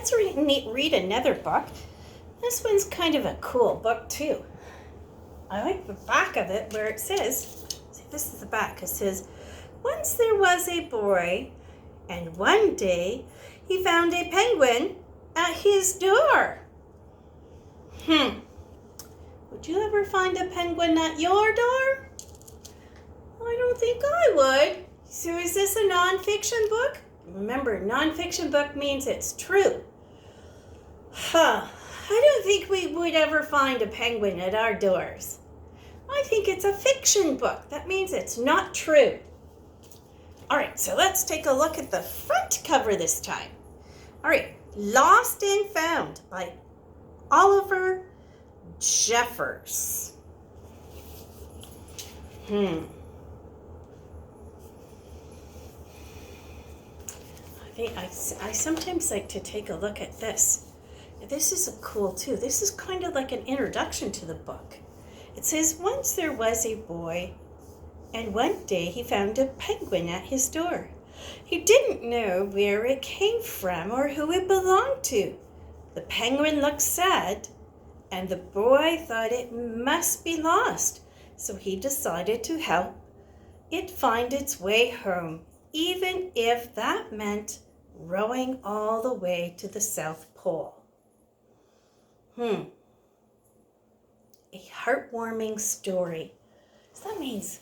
let's read another book. This one's kind of a cool book too. I like the back of it where it says, see, this is the back. It says, once there was a boy, and one day he found a penguin at his door. Would you ever find a penguin at your door? I don't think I would. So is this a nonfiction book? Remember, nonfiction book means it's true. I don't think we would ever find a penguin at our doors. I think it's a fiction book. That means it's not true. All right, so let's take a look at the front cover this time. All right, Lost and Found by Oliver Jeffers. I sometimes like to take a look at this. This is cool too. This is kind of like an introduction to the book. It says, once there was a boy, and one day he found a penguin at his door. He didn't know where it came from or who it belonged to. The penguin looked sad, and the boy thought it must be lost, so he decided to help it find its way home, even if that meant rowing all the way to the South Pole. A heartwarming story. So that means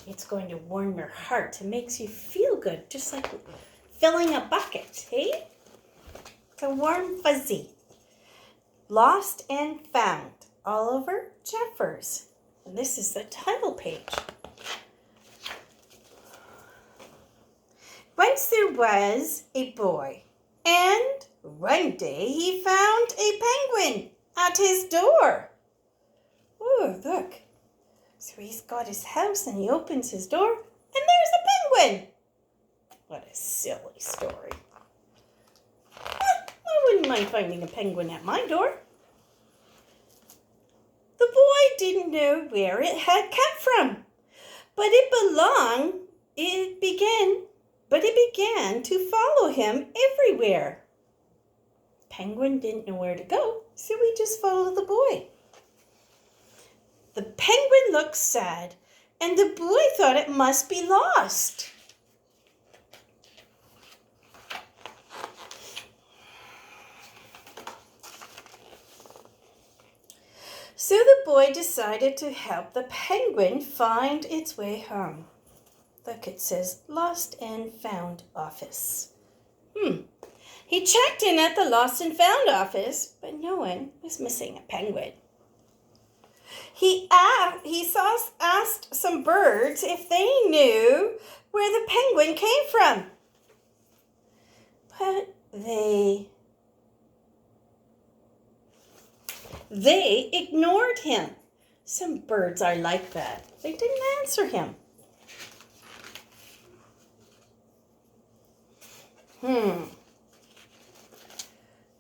it's going to warm your heart. It makes you feel good, just like filling a bucket, hey? It's a warm fuzzy. Lost and Found, Oliver Jeffers. And this is the title page. Once there was a boy, and one day he found a penguin at his door. Oh, look. So he's got his house and he opens his door and there's a penguin. What a silly story. I wouldn't mind finding a penguin at my door. The boy didn't know where it had come from, but it began to follow him everywhere. Penguin didn't know where to go, so he just followed the boy. The penguin looked sad, and the boy thought it must be lost. So the boy decided to help the penguin find its way home. Look, it says Lost and Found Office. He checked in at the Lost and Found office, but no one was missing a penguin. He asked some birds if they knew where the penguin came from. But they ignored him. Some birds are like that. They didn't answer him.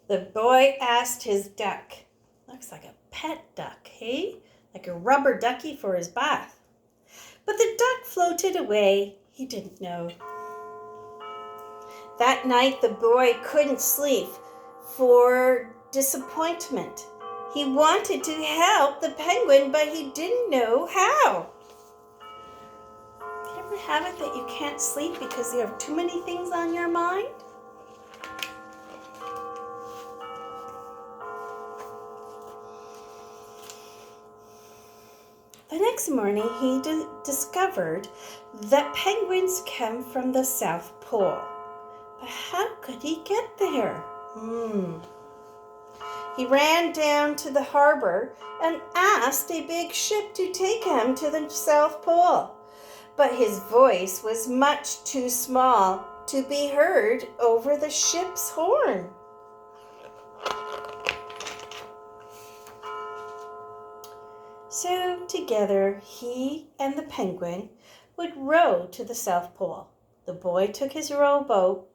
The boy asked his duck. Looks like a pet duck, hey? Like a rubber ducky for his bath. But the duck floated away. He didn't know. That night, the boy couldn't sleep for disappointment. He wanted to help the penguin, but he didn't know how. Do you ever have it that you can't sleep because you have too many things on your mind? The next morning, he discovered that penguins come from the South Pole. But how could he get there? He ran down to the harbor and asked a big ship to take him to the South Pole. But his voice was much too small to be heard over the ship's horn. So together, he and the penguin would row to the South Pole. The boy took his rowboat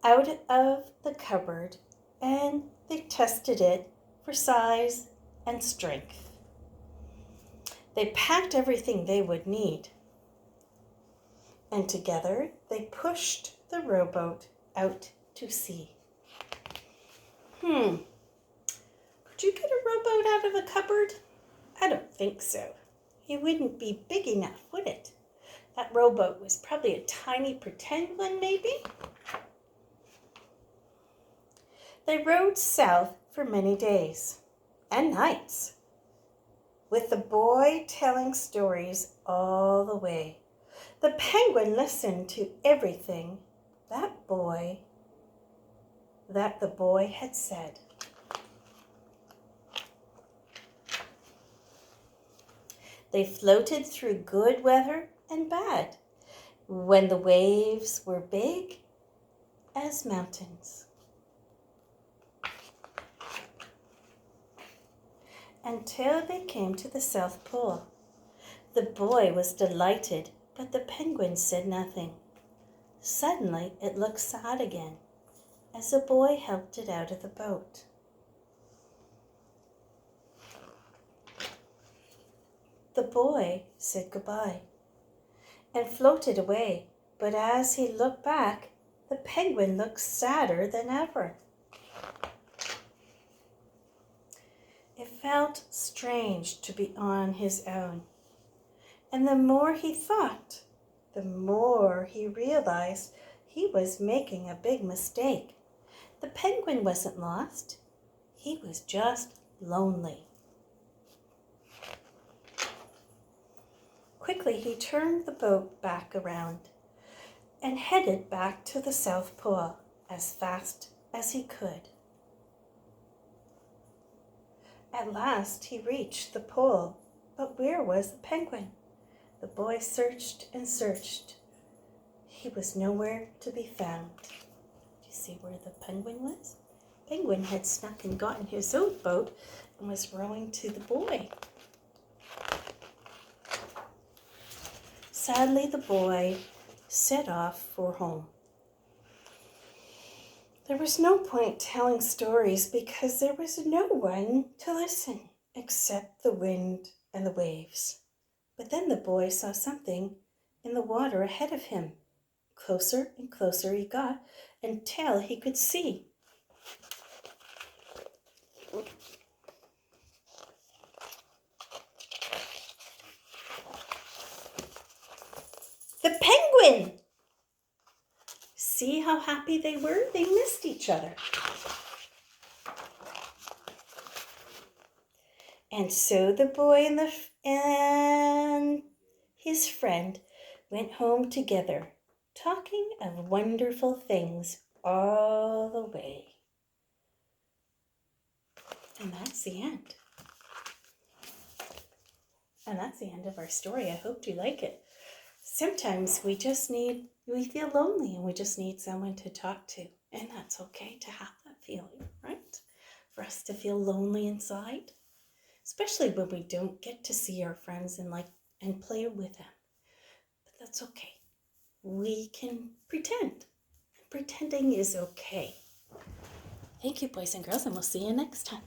out of the cupboard and they tested it for size and strength. They packed everything they would need. And together they pushed the rowboat out to sea. Could you get a rowboat out of a cupboard? I don't think so. It wouldn't be big enough, would it? That rowboat was probably a tiny pretend one, maybe? They rowed south for many days and nights, with the boy telling stories all the way. The penguin listened to everything the boy had said. They floated through good weather and bad, when the waves were big as mountains, until they came to the South Pole. The boy was delighted, but the penguin said nothing. Suddenly it looked sad again, as the boy helped it out of the boat. The boy said goodbye and floated away, but as he looked back, the penguin looked sadder than ever. It felt strange to be on his own, and the more he thought, the more he realized he was making a big mistake. The penguin wasn't lost. He was just lonely. Quickly, he turned the boat back around and headed back to the South Pole as fast as he could. At last, he reached the pole, but where was the penguin? The boy searched and searched. He was nowhere to be found. Do you see where the penguin was? The penguin had snuck and gotten his own boat and was rowing to the boy. Sadly, the boy set off for home. There was no point telling stories because there was no one to listen except the wind and the waves. But then the boy saw something in the water ahead of him. Closer and closer he got until he could see. The penguin! See how happy they were? They missed each other. And so the boy and his friend went home together, talking of wonderful things all the way. And that's the end. And that's the end of our story. I hope you like it. Sometimes we feel lonely and we just need someone to talk to. And that's okay to have that feeling, right? For us to feel lonely inside, especially when we don't get to see our friends and play with them. But that's okay. We can pretend. Pretending is okay. Thank you, boys and girls, and we'll see you next time.